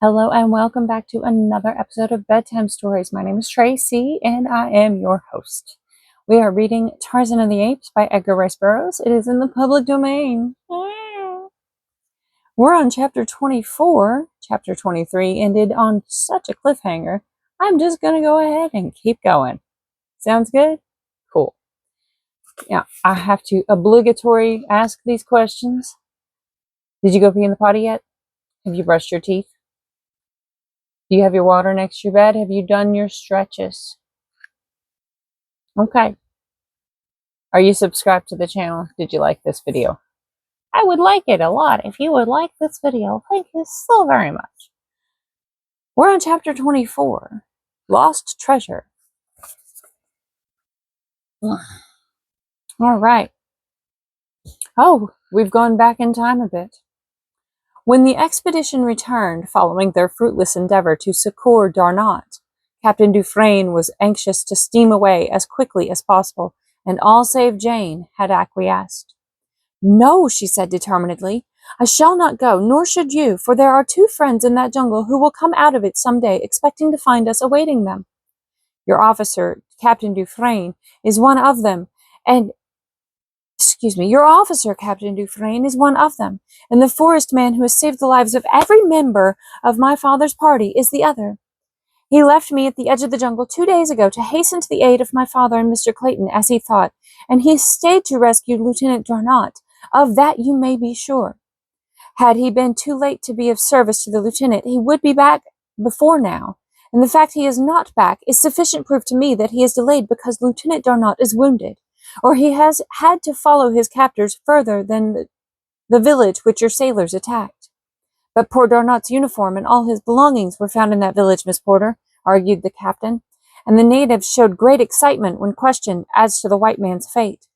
Hello and welcome back to another episode of Bedtime Stories. My name is Tracy and I am your host. We are reading Tarzan and the Apes by Edgar Rice Burroughs. It is in the public domain. We're on chapter 24. Chapter 23 ended on such a cliffhanger. I'm just going to go ahead and keep going. Sounds good? Cool. Now, I have to obligatory ask these questions. Did you go pee in the potty yet? Have you brushed your teeth? Do you have your water next to your bed? Have you done your stretches? Okay. Are you subscribed to the channel? Did you like this video? I would like it a lot if you would like this video. Thank you so very much. We're on chapter 24, Lost Treasure. All right. Oh, we've gone back in time a bit. When the expedition returned following their fruitless endeavor to succor Darnot, Captain Dufresne was anxious to steam away as quickly as possible, and all save Jane had acquiesced. "No," she said determinedly, "I shall not go, nor should you, for there are two friends in that jungle who will come out of it some day, expecting to find us awaiting them. Your officer, Captain Dufresne, is one of them, your officer, Captain Dufresne, is one of them, and the forest man who has saved the lives of every member of my father's party is the other. He left me at the edge of the jungle 2 days ago to hasten to the aid of my father and Mr. Clayton, as he thought, and he stayed to rescue Lieutenant Darnot. Of that you may be sure. Had he been too late to be of service to the lieutenant, he would be back before now, and the fact he is not back is sufficient proof to me that he is delayed because Lieutenant Darnot is wounded, or he has had to follow his captors further than the village which your sailors attacked. But poor Darnot's uniform and all his belongings were found in that village, Miss Porter," argued the captain, and the natives showed great excitement when questioned as to the white man's fate.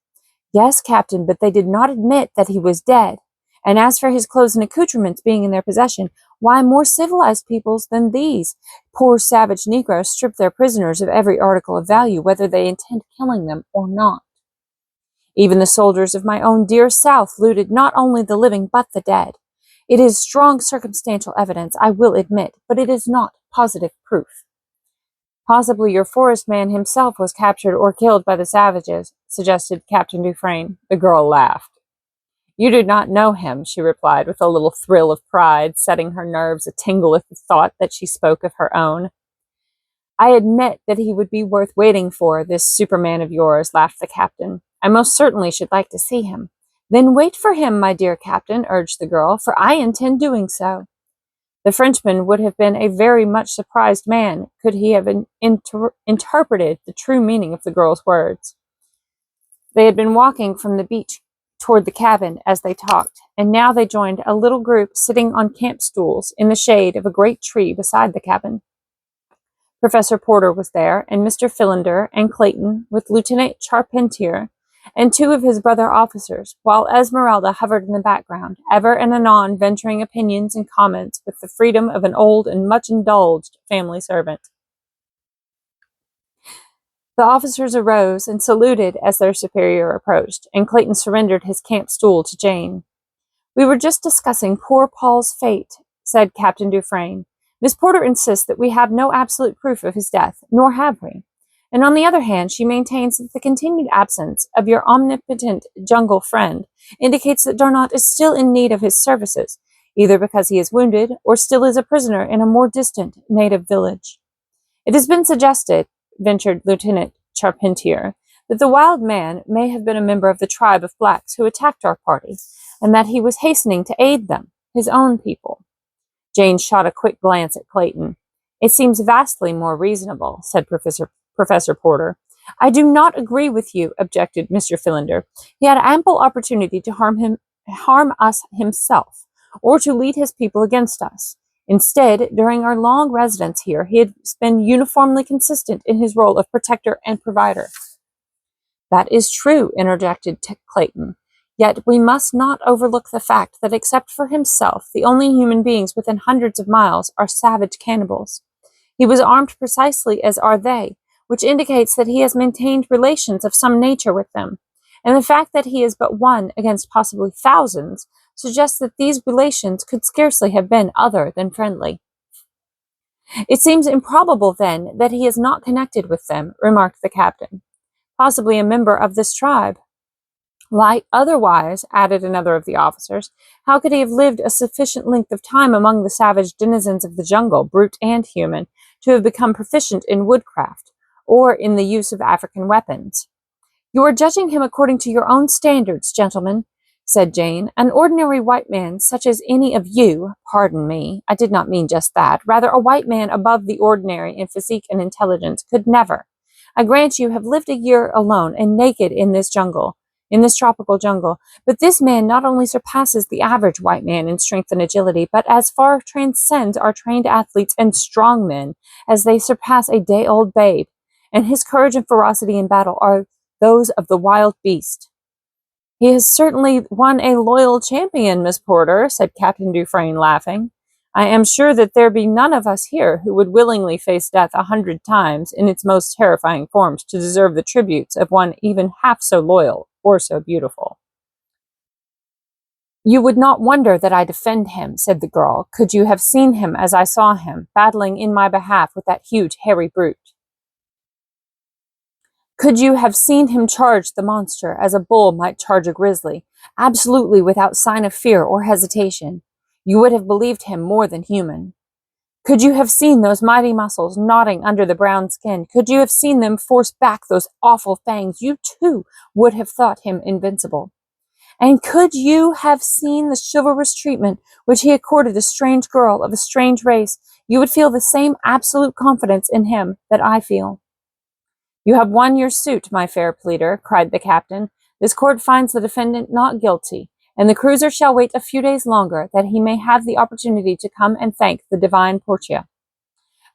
"Yes, Captain, but they did not admit that he was dead. And as for his clothes and accoutrements being in their possession, why, more civilized peoples than these poor savage Negroes strip their prisoners of every article of value, whether they intend killing them or not. Even the soldiers of my own dear South looted not only the living but the dead. It is strong circumstantial evidence, I will admit, but it is not positive proof." "Possibly your forest man himself was captured or killed by the savages," suggested Captain Dufresne. The girl laughed. "You do not know him," she replied with a little thrill of pride, setting her nerves a-tingle with the thought that she spoke of her own. "I admit that he would be worth waiting for, this Superman of yours," laughed the captain. "I most certainly should like to see him." "Then wait for him, my dear captain," urged the girl, "for I intend doing so." The Frenchman would have been a very much surprised man could he have interpreted the true meaning of the girl's words. They had been walking from the beach toward the cabin as they talked, and now they joined a little group sitting on camp stools in the shade of a great tree beside the cabin. Professor Porter was there, and Mr. Philander and Clayton, with Lieutenant Charpentier and two of his brother officers, while Esmeralda hovered in the background, ever and anon venturing opinions and comments with the freedom of an old and much indulged family servant. The officers arose and saluted as their superior approached, and Clayton surrendered his camp stool to Jane. "We were just discussing poor Paul's fate," said Captain Dufresne. "Miss Porter insists that we have no absolute proof of his death, nor have we. And on the other hand, she maintains that the continued absence of your omnipotent jungle friend indicates that Darnot is still in need of his services, either because he is wounded or still is a prisoner in a more distant native village. It has been suggested," ventured Lieutenant Charpentier, "that the wild man may have been a member of the tribe of blacks who attacked our party, and that he was hastening to aid them, his own people." Jane shot a quick glance at Clayton. "It seems vastly more reasonable," said Professor Porter. "I do not agree with you," objected Mr. Philander. "He had ample opportunity to harm us himself, or to lead his people against us. Instead, during our long residence here, he has been uniformly consistent in his role of protector and provider." "That is true," interjected Clayton. "Yet we must not overlook the fact that except for himself, the only human beings within hundreds of miles are savage cannibals. He was armed precisely as are they, which indicates that he has maintained relations of some nature with them, and the fact that he is but one against possibly thousands suggests that these relations could scarcely have been other than friendly." It seems improbable, then, that he is not connected with them, remarked the captain. Possibly a member of this tribe. Like otherwise, added another of the officers, how could he have lived a sufficient length of time among the savage denizens of the jungle, brute and human, to have become proficient in woodcraft, or in the use of African weapons? You are judging him according to your own standards, gentlemen, said Jane. An ordinary white man, such as any of you, pardon me, I did not mean just that, rather a white man above the ordinary in physique and intelligence, could never. I grant you have lived a year alone and naked in this jungle, in this tropical jungle, but this man not only surpasses the average white man in strength and agility, but as far transcends our trained athletes and strong men as they surpass a day-old babe, and his courage and ferocity in battle are those of the wild beast. He has certainly won a loyal champion, Miss Porter, said Captain Dufresne, laughing. I am sure that there be none of us here who would willingly face death 100 times in its most terrifying forms to deserve the tributes of one even half so loyal or so beautiful. You would not wonder that I defend him, said the girl, could you have seen him as I saw him, battling in my behalf with that huge, hairy brute. Could you have seen him charge the monster as a bull might charge a grizzly, absolutely without sign of fear or hesitation, you would have believed him more than human. Could you have seen those mighty muscles knotting under the brown skin, could you have seen them force back those awful fangs, you too would have thought him invincible. And could you have seen the chivalrous treatment which he accorded a strange girl of a strange race, you would feel the same absolute confidence in him that I feel. You have won your suit, my fair pleader, cried the captain. This court finds the defendant not guilty, and the cruiser shall wait a few days longer, that he may have the opportunity to come and thank the divine Portia.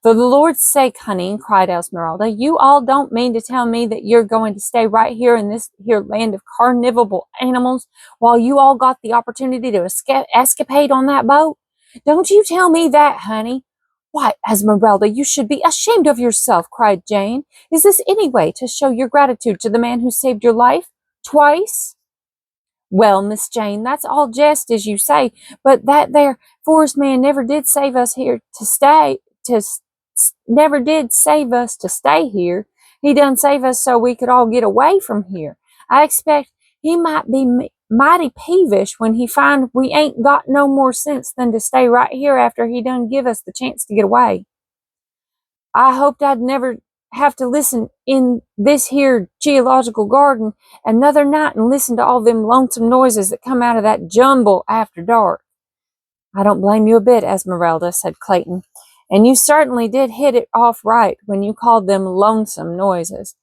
For the Lord's sake, honey, cried Esmeralda, you all don't mean to tell me that you're going to stay right here in this here land of carnivorous animals while you all got the opportunity to escapade on that boat? Don't you tell me that, honey. Why, Esmeralda, you should be ashamed of yourself, cried Jane. Is this any way to show your gratitude to the man who saved your life? Twice? Well, Miss Jane, that's all jest, as you say, but that there forest man never did save us here to stay, never did save us to stay here. He done save us so we could all get away from here. I expect he might be mighty peevish when he find we ain't got no more sense than to stay right here after he done give us the chance to get away. I hoped I'd never have to listen in this here geological garden another night and listen to all them lonesome noises that come out of that jumble after dark. I don't blame you a bit, Esmeralda, said Clayton, and you certainly did hit it off right when you called them lonesome noises.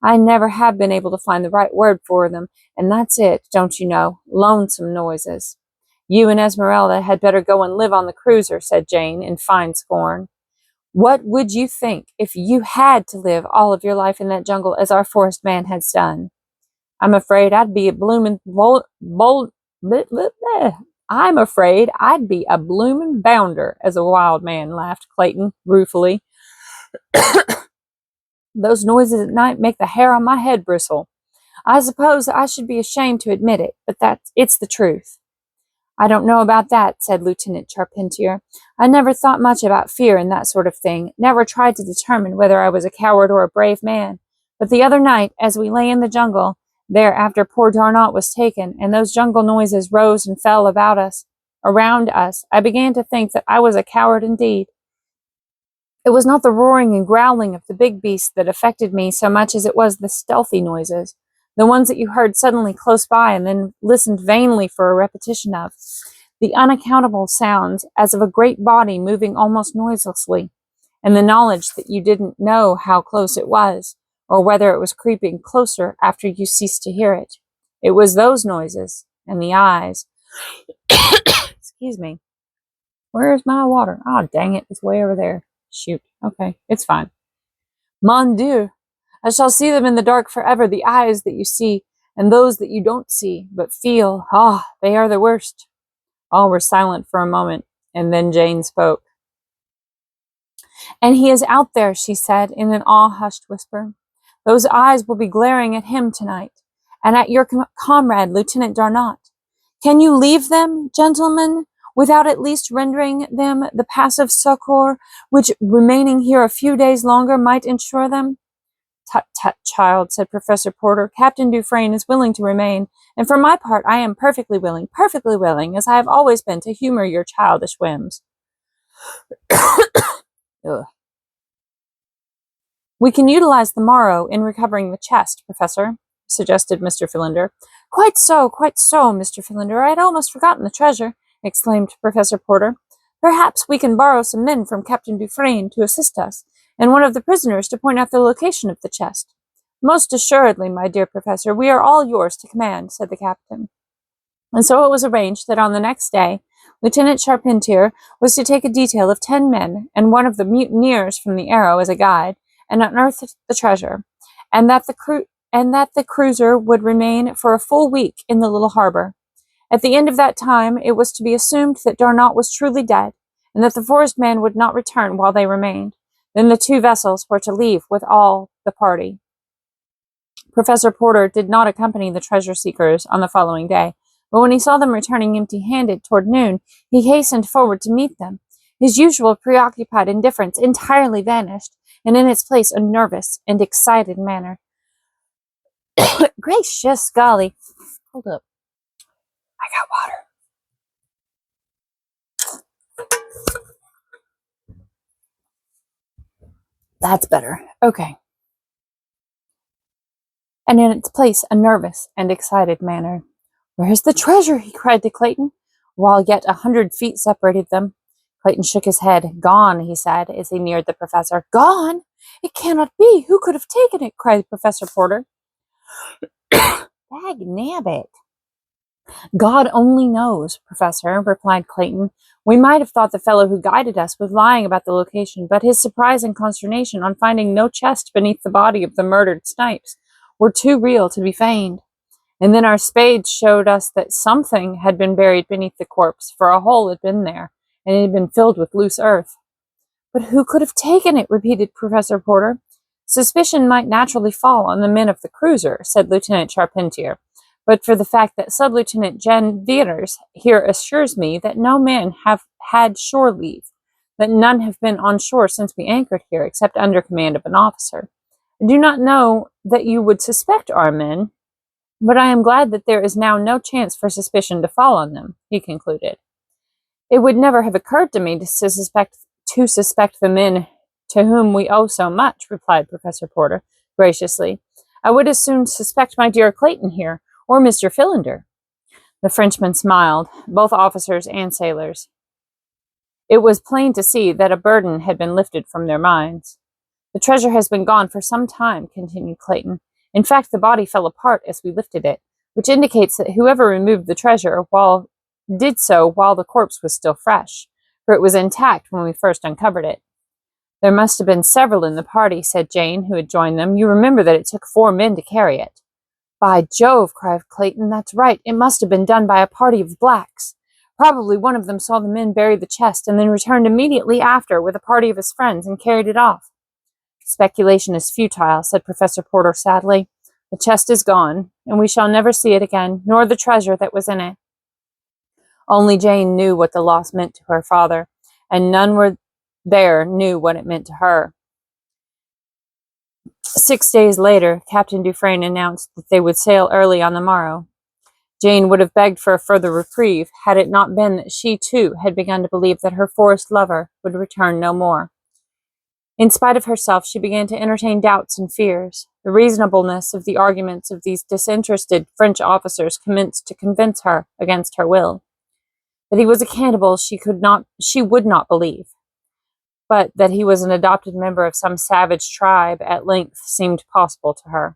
I never have been able to find the right word for them, and that's it, don't you know, lonesome noises. You and Esmeralda had better go and live on the cruiser, said Jane in fine scorn. What would you think if you had to live all of your life in that jungle as our forest man has done? I'm afraid I'd be a bloomin' I'm afraid I'd be a bloomin' bounder, as a wild man, laughed Clayton ruefully. Those noises at night make the hair on my head bristle. I suppose I should be ashamed to admit it, but it's the truth. I don't know about that, said Lieutenant Charpentier. I never thought much about fear and that sort of thing, never tried to determine whether I was a coward or a brave man. But the other night, as we lay in the jungle, there after poor Darnot was taken, and those jungle noises rose and fell around us, I began to think that I was a coward indeed. It was not the roaring and growling of the big beast that affected me so much as it was the stealthy noises, the ones that you heard suddenly close by and then listened vainly for a repetition of, the unaccountable sounds as of a great body moving almost noiselessly, and the knowledge that you didn't know how close it was, or whether it was creeping closer after you ceased to hear it. It was those noises, and the eyes. Excuse me. Where's my water? Oh, dang it, it's way over there. Shoot. Okay, it's fine. Mon Dieu, I shall see them in the dark forever, the eyes that you see, and those that you don't see, but feel. Ah, they are the worst. All were silent for a moment, and then Jane spoke. And he is out there, she said in an awe-hushed whisper. Those eyes will be glaring at him tonight, and at your comrade, Lieutenant Darnot. Can you leave them, gentlemen, without at least rendering them the passive succor which remaining here a few days longer might ensure them? Tut, tut, child, said Professor Porter. Captain Dufresne is willing to remain, and for my part I am perfectly willing, as I have always been, to humor your childish whims. Ugh. We can utilize the morrow in recovering the chest, Professor, suggested Mr. Philander. Quite so, Mr. Philander. I had almost forgotten the treasure, exclaimed Professor Porter. Perhaps we can borrow some men from Captain Dufresne to assist us, and one of the prisoners to point out the location of the chest. Most assuredly, my dear Professor, we are all yours to command, said the captain. And so it was arranged that on the next day, Lieutenant Charpentier was to take a detail of 10 men and one of the mutineers from the Arrow as a guide, and unearth the treasure, and that the cruiser would remain for a full week in the little harbor. At the end of that time, it was to be assumed that Darnot was truly dead, and that the forest man would not return while they remained. Then the 2 vessels were to leave with all the party. Professor Porter did not accompany the treasure seekers on the following day, but when he saw them returning empty-handed toward noon, he hastened forward to meet them. His usual preoccupied indifference entirely vanished, and in its place a nervous and excited manner. Gracious golly. Hold up. I got water. That's better. Okay. And in its place a nervous and excited manner. Where's the treasure? He cried to Clayton, while yet 100 feet separated them. Clayton shook his head. Gone, he said, as he neared the professor. Gone? It cannot be. Who could have taken it? Cried Professor Porter. Dag nabbit. God only knows, Professor, replied Clayton. We might have thought the fellow who guided us was lying about the location, but his surprise and consternation on finding no chest beneath the body of the murdered Snipes were too real to be feigned. And then our spades showed us that something had been buried beneath the corpse, for a hole had been there, and it had been filled with loose earth. But who could have taken it? Repeated Professor Porter. Suspicion might naturally fall on the men of the cruiser, said Lieutenant Charpentier, but for the fact that Sub-Lieutenant Jan Viers here assures me that no men have had shore leave, that none have been on shore since we anchored here, except under command of an officer. I do not know that you would suspect our men, but I am glad that there is now no chance for suspicion to fall on them, he concluded. It would never have occurred to me to suspect the men to whom we owe so much, replied Professor Porter graciously. I would as soon suspect my dear Clayton here, or Mr. Philander. The Frenchman smiled, both officers and sailors. It was plain to see that a burden had been lifted from their minds. The treasure has been gone for some time, continued Clayton. In fact, the body fell apart as we lifted it, which indicates that whoever removed the treasure did so while the corpse was still fresh, for it was intact when we first uncovered it. There must have been several in the party, said Jane, who had joined them. You remember that it took 4 men to carry it. By Jove, cried Clayton, that's right. It must have been done by a party of blacks. Probably one of them saw the men bury the chest and then returned immediately after with a party of his friends and carried it off. Speculation is futile, said Professor Porter sadly. The chest is gone, and we shall never see it again, nor the treasure that was in it. Only Jane knew what the loss meant to her father, and none were there knew what it meant to her. 6 days later, Captain Dufresne announced that they would sail early on the morrow. Jane would have begged for a further reprieve, had it not been that she, too, had begun to believe that her forest lover would return no more. In spite of herself, she began to entertain doubts and fears. The reasonableness of the arguments of these disinterested French officers commenced to convince her, against her will. That he was a cannibal she would not believe. But that he was an adopted member of some savage tribe at length seemed possible to her.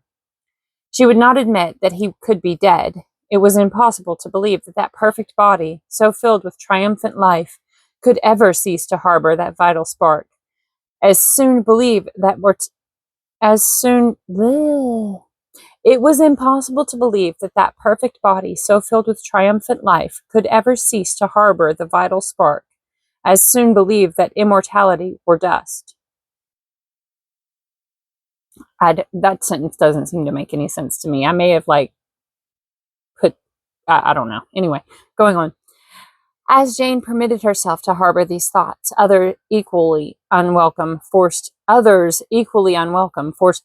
She would not admit that he could be dead. It was impossible to believe that that perfect body, so filled with triumphant life, could ever cease to harbor that vital spark. It was impossible to believe that that perfect body, so filled with triumphant life, could ever cease to harbor the vital spark, as soon believe that immortality were dust. That sentence doesn't seem to make any sense to me. I may have I don't know. Anyway, going on. As Jane permitted herself to harbor these thoughts, others equally unwelcome forced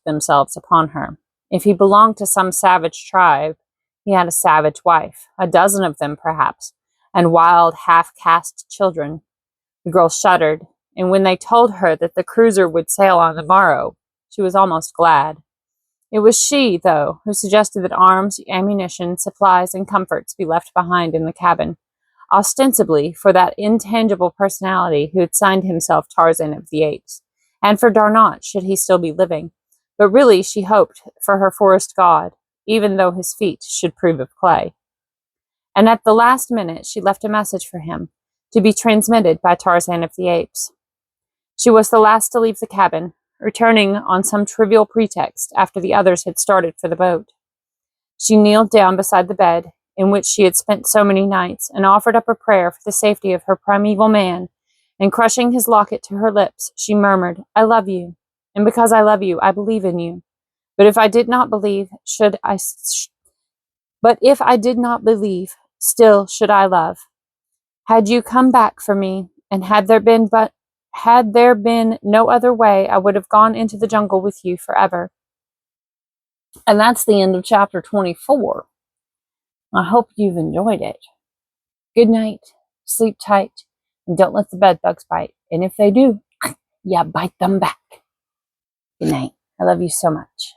themselves upon her. If he belonged to some savage tribe, he had a savage wife, a dozen of them perhaps, and wild half-caste children. The girl shuddered, and when they told her that the cruiser would sail on the morrow, she was almost glad. It was she, though, who suggested that arms, ammunition, supplies, and comforts be left behind in the cabin, ostensibly for that intangible personality who had signed himself Tarzan of the Apes, and for Darnot should he still be living, but really she hoped for her forest god, even though his feet should prove of clay. And at the last minute she left a message for him, to be transmitted by Tarzan of the Apes. She was the last to leave the cabin, returning on some trivial pretext after the others had started for the boat. She kneeled down beside the bed in which she had spent so many nights, and offered up a prayer for the safety of her primeval man, and crushing his locket to her lips, she murmured, "I love you, and because I love you, I believe in you. But if I did not believe, still should I love. Had you come back for me, and had there been no other way, I would have gone into the jungle with you forever." And that's the end of chapter 24. I hope you've enjoyed it. Good night, sleep tight, and don't let the bed bugs bite. And if they do, yeah, bite them back. Good night. I love you so much.